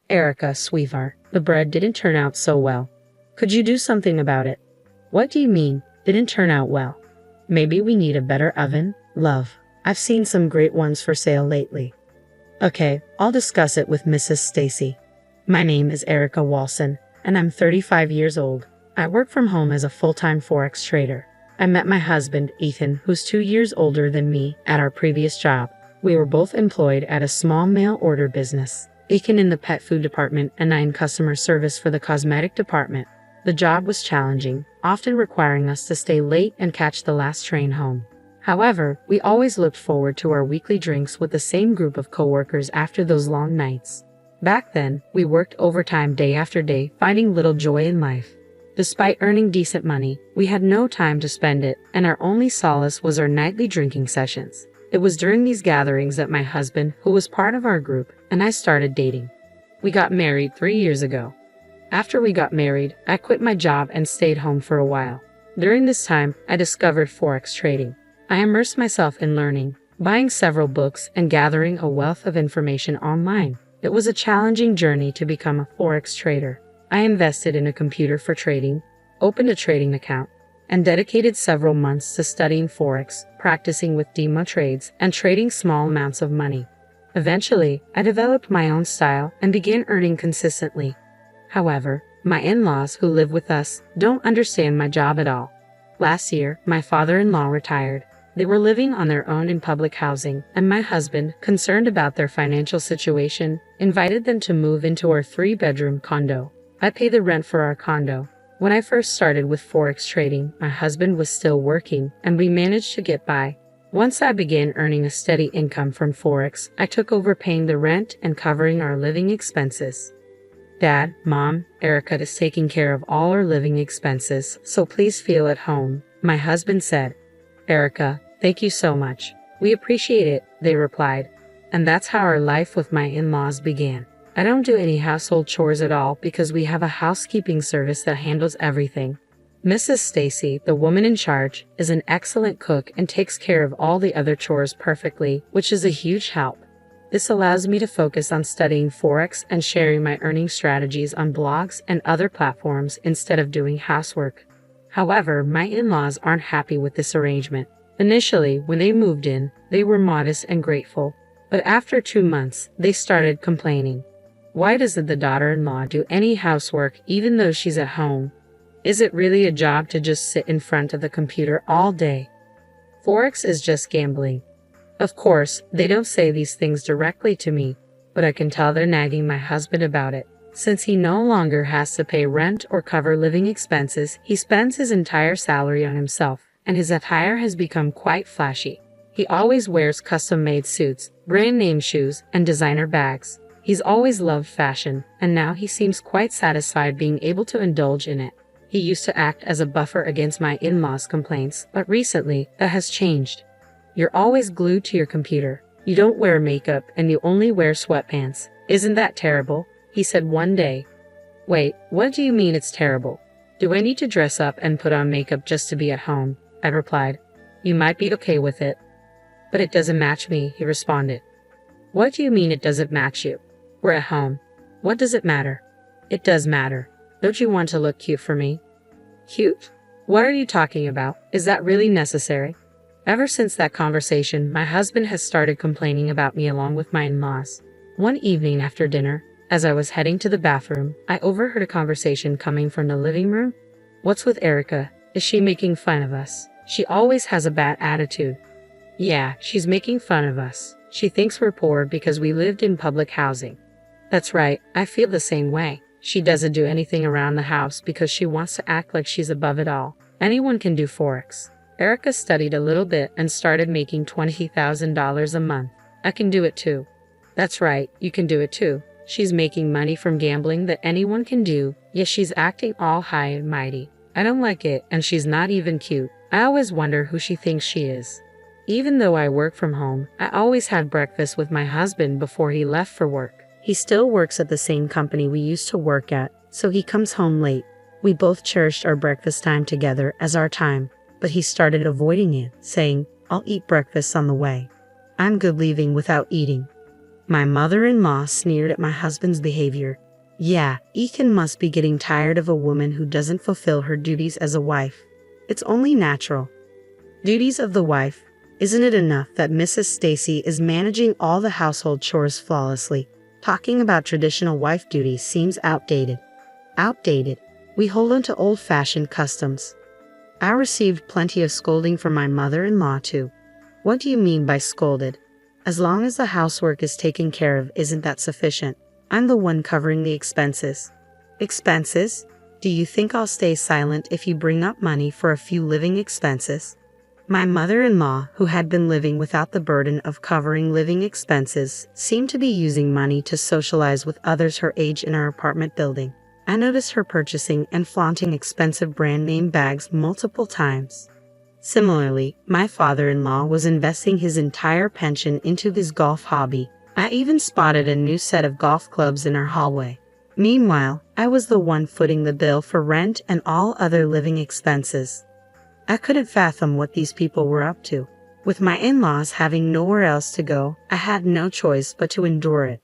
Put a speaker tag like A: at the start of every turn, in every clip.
A: Erica, sweetheart, the bread didn't turn out so well. Could you do something about it? What do you mean, didn't turn out well? Maybe we need a better oven, love. I've seen some great ones for sale lately. Okay, I'll discuss it with Mrs. Stacy. My name is Erica Walson, and I'm 35 years old. I work from home as a full-time Forex trader. I met my husband, Ethan, who's 2 years older than me, at our previous job. We were both employed at a small mail order business. Ethan in the pet food department and I in customer service for the cosmetic department. The job was challenging, often requiring us to stay late and catch the last train home. However, we always looked forward to our weekly drinks with the same group of coworkers after those long nights. Back then, we worked overtime day after day, finding little joy in life. Despite earning decent money, we had no time to spend it, and our only solace was our nightly drinking sessions. It was during these gatherings that my husband, who was part of our group, and I started dating. We got married 3 years ago. After we got married, I quit my job and stayed home for a while. During this time, I discovered Forex trading. I immersed myself in learning, buying several books, and gathering a wealth of information online. It was a challenging journey to become a Forex trader. I invested in a computer for trading, opened a trading account, and dedicated several months to studying Forex, practicing with demo trades, and trading small amounts of money. Eventually, I developed my own style and began earning consistently. However, my in-laws who live with us don't understand my job at all. Last year, my father-in-law retired. They were living on their own in public housing, and my husband, concerned about their financial situation, invited them to move into our 3-bedroom condo. I pay the rent for our condo. When I first started with Forex trading, my husband was still working, and we managed to get by. Once I began earning a steady income from Forex, I took over paying the rent and covering our living expenses. Dad, Mom, Erica is taking care of all our living expenses, so please feel at home, my husband said. Erica, thank you so much. We appreciate it, they replied. And that's how our life with my in-laws began. I don't do any household chores at all because we have a housekeeping service that handles everything. Mrs. Stacy, the woman in charge, is an excellent cook and takes care of all the other chores perfectly, which is a huge help. This allows me to focus on studying Forex and sharing my earning strategies on blogs and other platforms instead of doing housework. However, my in-laws aren't happy with this arrangement. Initially, when they moved in, they were modest and grateful, but after 2 months, they started complaining. Why doesn't the daughter-in-law do any housework even though she's at home? Is it really a job to just sit in front of the computer all day? Forex is just gambling. Of course, they don't say these things directly to me, but I can tell they're nagging my husband about it. Since he no longer has to pay rent or cover living expenses, he spends his entire salary on himself, and his attire has become quite flashy. He always wears custom-made suits, brand-name shoes, and designer bags. He's always loved fashion, and now he seems quite satisfied being able to indulge in it. He used to act as a buffer against my in-laws' complaints, but recently, that has changed. You're always glued to your computer. You don't wear makeup, and you only wear sweatpants. Isn't that terrible? He said one day. Wait, what do you mean it's terrible? Do I need to dress up and put on makeup just to be at home? I replied. You might be okay with it. But it doesn't match me, he responded. What do you mean it doesn't match you? We're at home. What does it matter? It does matter. Don't you want to look cute for me? Cute? What are you talking about? Is that really necessary? Ever since that conversation, my husband has started complaining about me along with my in-laws. One evening after dinner, as I was heading to the bathroom, I overheard a conversation coming from the living room. What's with Erica? Is she making fun of us? She always has a bad attitude. Yeah, she's making fun of us. She thinks we're poor because we lived in public housing. That's right, I feel the same way. She doesn't do anything around the house because she wants to act like she's above it all. Anyone can do Forex. Erica studied a little bit and started making $20,000 a month. I can do it too. That's right, you can do it too. She's making money from gambling that anyone can do, yet she's acting all high and mighty. I don't like it, and she's not even cute. I always wonder who she thinks she is. Even though I work from home, I always had breakfast with my husband before he left for work. He still works at the same company we used to work at, so he comes home late. We both cherished our breakfast time together as our time, but he started avoiding it, saying, I'll eat breakfast on the way. I'm good leaving without eating. My mother-in-law sneered at my husband's behavior. Yeah, Ethan must be getting tired of a woman who doesn't fulfill her duties as a wife. It's only natural. Duties of the wife. Isn't it enough that Mrs. Stacy is managing all the household chores flawlessly? Talking about traditional wife duties seems outdated. Outdated. We hold on to old-fashioned customs. I received plenty of scolding from my mother-in-law too. What do you mean by scolded? As long as the housework is taken care of, isn't that sufficient? I'm the one covering the expenses. Expenses? Do you think I'll stay silent if you bring up money for a few living expenses? My mother-in-law, who had been living without the burden of covering living expenses, seemed to be using money to socialize with others her age in our apartment building. I noticed her purchasing and flaunting expensive brand name bags multiple times. Similarly, my father-in-law was investing his entire pension into his golf hobby. I even spotted a new set of golf clubs in our hallway. Meanwhile, I was the one footing the bill for rent and all other living expenses. I couldn't fathom what these people were up to. With my in-laws having nowhere else to go, I had no choice but to endure it.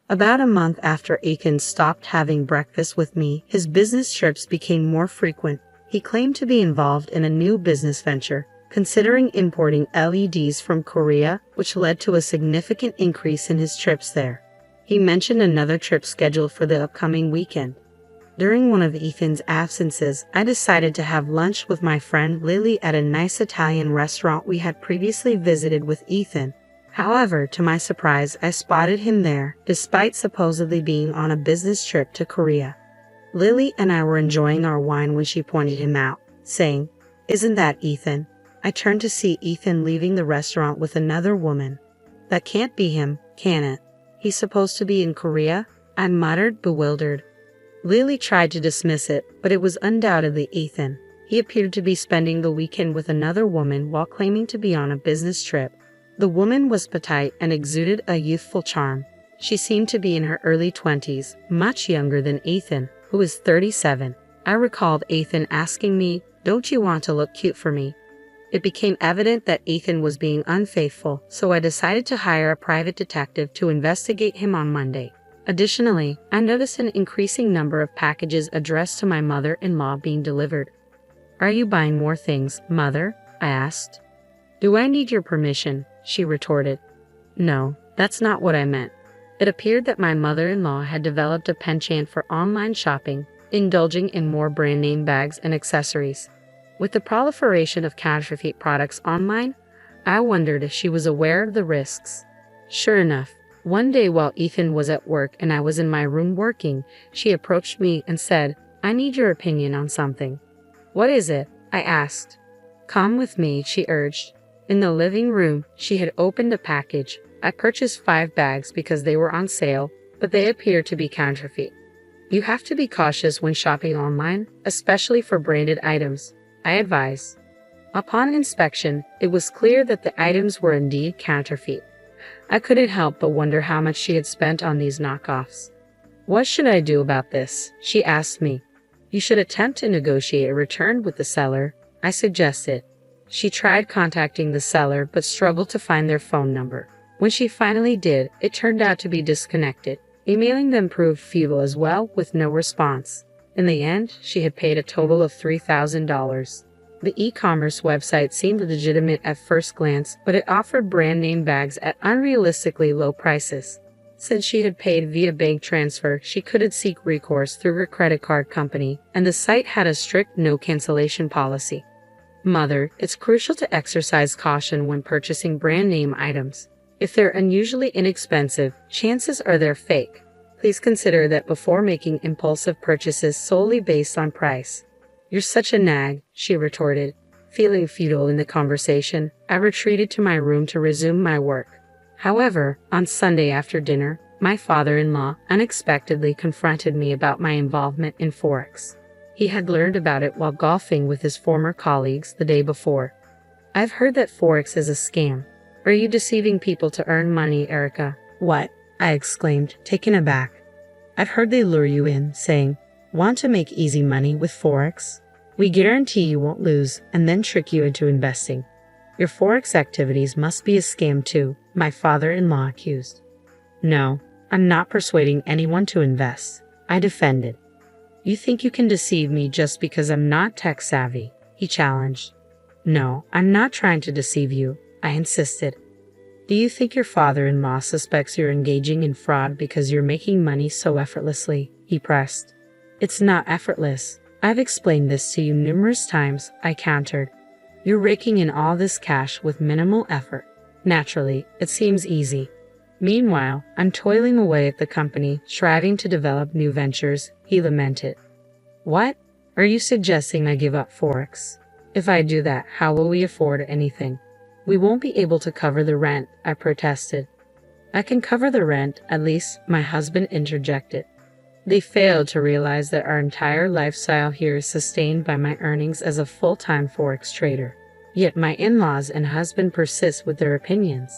A: About a month after Ethan stopped having breakfast with me, his business trips became more frequent. He claimed to be involved in a new business venture, considering importing LEDs from Korea, which led to a significant increase in his trips there. He mentioned another trip scheduled for the upcoming weekend. During one of Ethan's absences, I decided to have lunch with my friend Lily at a nice Italian restaurant we had previously visited with Ethan. However, to my surprise, I spotted him there, despite supposedly being on a business trip to Korea. Lily and I were enjoying our wine when she pointed him out, saying, "Isn't that Ethan?" I turned to see Ethan leaving the restaurant with another woman. That can't be him, can it? He's supposed to be in Korea? I muttered, bewildered. Lily tried to dismiss it, but it was undoubtedly Ethan. He appeared to be spending the weekend with another woman while claiming to be on a business trip. The woman was petite and exuded a youthful charm. She seemed to be in her early 20s, much younger than Ethan, who is 37. I recalled Ethan asking me, "Don't you want to look cute for me?" It became evident that Ethan was being unfaithful, so I decided to hire a private detective to investigate him on Monday. Additionally, I noticed an increasing number of packages addressed to my mother-in-law being delivered. "Are you buying more things, Mother?" I asked. "Do I need your permission?" she retorted. "No, that's not what I meant." It appeared that my mother-in-law had developed a penchant for online shopping, indulging in more brand name bags and accessories. With the proliferation of counterfeit products online, I wondered if she was aware of the risks. Sure enough, one day while Ethan was at work and I was in my room working, she approached me and said, "I need your opinion on something." "What is it?" I asked. "Come with me," she urged. In the living room, she had opened a package. I purchased 5 bags because they were on sale, but they appeared to be counterfeit. "You have to be cautious when shopping online, especially for branded items," I advised. Upon inspection, it was clear that the items were indeed counterfeit. I couldn't help but wonder how much she had spent on these knockoffs. "What should I do about this?" she asked me. "You should attempt to negotiate a return with the seller," I suggested. She tried contacting the seller but struggled to find their phone number. When she finally did, it turned out to be disconnected. Emailing them proved futile as well, with no response. In the end, she had paid a total of $3,000. The e-commerce website seemed legitimate at first glance, but it offered brand name bags at unrealistically low prices. Since she had paid via bank transfer, she couldn't seek recourse through her credit card company, and the site had a strict no cancellation policy. Mother, it's crucial to exercise caution when purchasing brand name items. If they're unusually inexpensive, chances are they're fake. Please consider that before making impulsive purchases solely based on price. "You're such a nag," she retorted. Feeling futile in the conversation, I retreated to my room to resume my work. However, on Sunday after dinner, my father-in-law unexpectedly confronted me about my involvement in Forex. He had learned about it while golfing with his former colleagues the day before. "I've heard that Forex is a scam. Are you deceiving people to earn money, Erica?" "What?" I exclaimed, taken aback. "I've heard they lure you in, saying, 'Want to make easy money with Forex? We guarantee you won't lose,' and then trick you into investing. Your Forex activities must be a scam too," my father-in-law accused. No, I'm not persuading anyone to invest, I defended. You think you can deceive me just because I'm not tech savvy, he challenged. No, I'm not trying to deceive you, I insisted. Do you think your father-in-law suspects you're engaging in fraud because you're making money so effortlessly? He pressed. It's not effortless. I've explained this to you numerous times, I countered. You're raking in all this cash with minimal effort. Naturally, it seems easy. Meanwhile, I'm toiling away at the company, striving to develop new ventures, he lamented. What? Are you suggesting I give up Forex? If I do that, how will we afford anything? We won't be able to cover the rent, I protested. I can cover the rent, at least, my husband interjected. They failed to realize that our entire lifestyle here is sustained by my earnings as a full-time Forex trader. Yet my in-laws and husband persist with their opinions.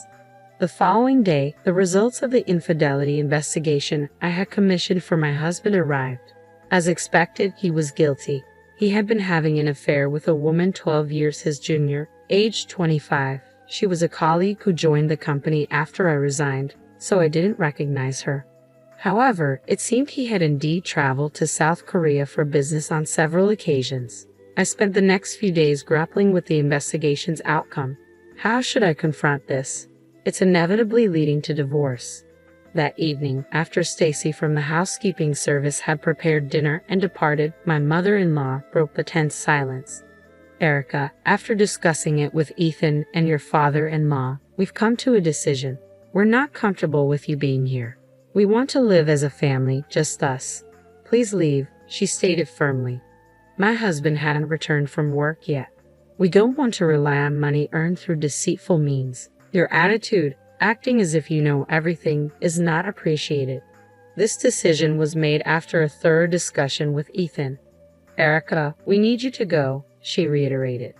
A: The following day, the results of the infidelity investigation I had commissioned for my husband arrived. As expected, he was guilty. He had been having an affair with a woman 12 years his junior, aged 25. She was a colleague who joined the company after I resigned, so I didn't recognize her. However, it seemed he had indeed traveled to South Korea for business on several occasions. I spent the next few days grappling with the investigation's outcome. How should I confront this? It's inevitably leading to divorce. That evening, after Stacy from the housekeeping service had prepared dinner and departed, my mother-in-law broke the tense silence. Erica, after discussing it with Ethan and your father-in-law, we've come to a decision. We're not comfortable with you being here. We want to live as a family, just us. Please leave, she stated firmly. My husband hadn't returned from work yet. We don't want to rely on money earned through deceitful means. Your attitude, acting as if you know everything, is not appreciated. This decision was made after a thorough discussion with Ethan. Erica, we need you to go, she reiterated.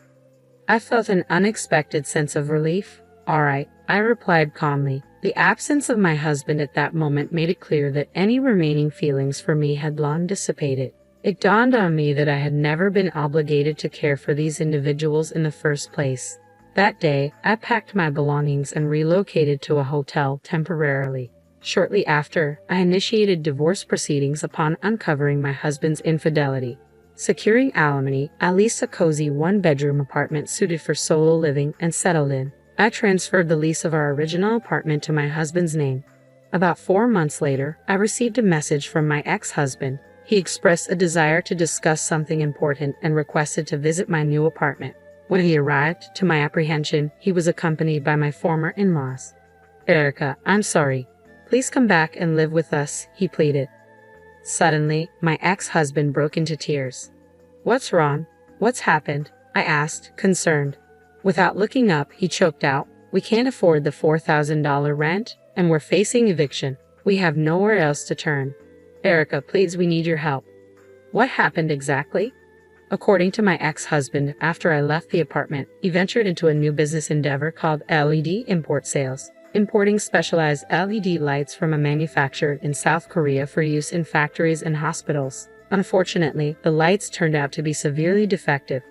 A: I felt an unexpected sense of relief. All right, I replied calmly. The absence of my husband at that moment made it clear that any remaining feelings for me had long dissipated. It dawned on me that I had never been obligated to care for these individuals in the first place. That day, I packed my belongings and relocated to a hotel temporarily. Shortly after, I initiated divorce proceedings upon uncovering my husband's infidelity. Securing alimony, I leased a cozy one-bedroom apartment suited for solo living and settled in. I transferred the lease of our original apartment to my husband's name. About 4 months later, I received a message from my ex-husband. He expressed a desire to discuss something important and requested to visit my new apartment. When he arrived, to my apprehension, he was accompanied by my former in-laws. Erica, I'm sorry. Please come back and live with us, he pleaded. Suddenly, my ex-husband broke into tears. What's wrong? What's happened? I asked, concerned. Without looking up, he choked out, we can't afford the $4,000 rent, and we're facing eviction. We have nowhere else to turn. Erica, please, we need your help. What happened exactly? According to my ex-husband, after I left the apartment, he ventured into a new business endeavor called LED Import Sales, importing specialized LED lights from a manufacturer in South Korea for use in factories and hospitals. Unfortunately, the lights turned out to be severely defective.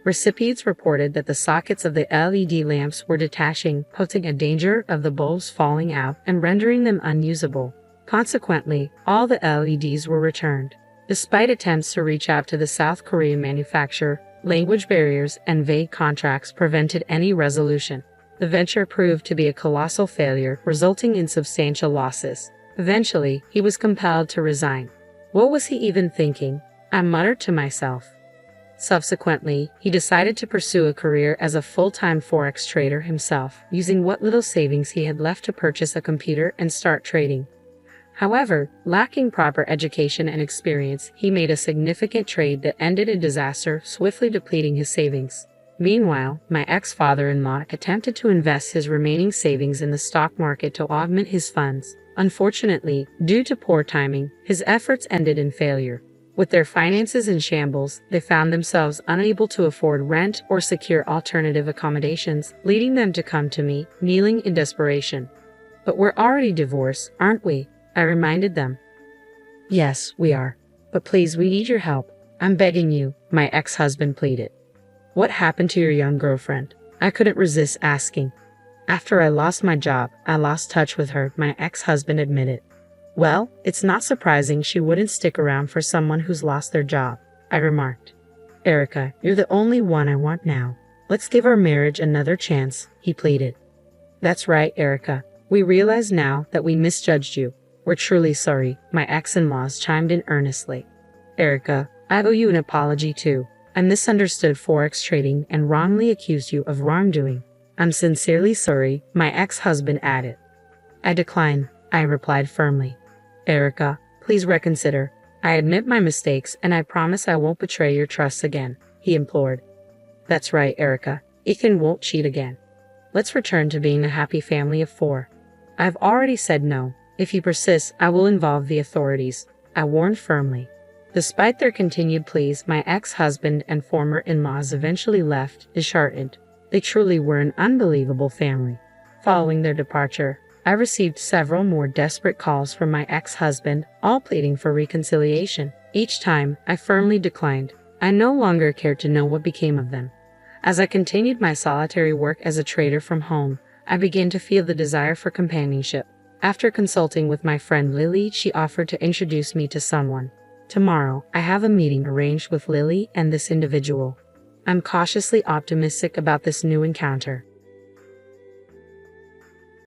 A: Recipients reported that the sockets of the LED lamps were detaching, posing a danger of the bulbs falling out and rendering them unusable. Consequently, all the LEDs were returned. Despite attempts to reach out to the South Korean manufacturer, language barriers and vague contracts prevented any resolution. The venture proved to be a colossal failure, resulting in substantial losses. Eventually, he was compelled to resign. What was he even thinking? I muttered to myself. Subsequently, he decided to pursue a career as a full-time Forex trader himself, using what little savings he had left to purchase a computer and start trading. However, lacking proper education and experience, he made a significant trade that ended in disaster, swiftly depleting his savings. Meanwhile, my ex-father-in-law attempted to invest his remaining savings in the stock market to augment his funds. Unfortunately, due to poor timing, his efforts ended in failure. With their finances in shambles, they found themselves unable to afford rent or secure alternative accommodations, leading them to come to me, kneeling in desperation. But we're already divorced, aren't we? I reminded them. Yes, we are. But please, we need your help. I'm begging you, my ex-husband pleaded. What happened to your young girlfriend? I couldn't resist asking. After I lost my job, I lost touch with her, my ex-husband admitted. Well, it's not surprising she wouldn't stick around for someone who's lost their job, I remarked. Erica, you're the only one I want now. Let's give our marriage another chance, he pleaded. That's right, Erica. We realize now that we misjudged you. We're truly sorry, my ex-in-laws chimed in earnestly. Erica, I owe you an apology too. I misunderstood Forex trading and wrongly accused you of wrongdoing. I'm sincerely sorry, my ex-husband added. I decline, I replied firmly. Erica, please reconsider. I admit my mistakes and I promise I won't betray your trust again, he implored. That's right, Erica. Ethan won't cheat again. Let's return to being a happy family of 4. I've already said no. If he persists, I will involve the authorities, I warned firmly. Despite their continued pleas, my ex-husband and former in-laws eventually left, disheartened. They truly were an unbelievable family. Following their departure, I received several more desperate calls from my ex-husband, all pleading for reconciliation. Each time, I firmly declined. I no longer cared to know what became of them. As I continued my solitary work as a trader from home, I began to feel the desire for companionship. After consulting with my friend Lily, she offered to introduce me to someone. Tomorrow, I have a meeting arranged with Lily and this individual. I'm cautiously optimistic about this new encounter.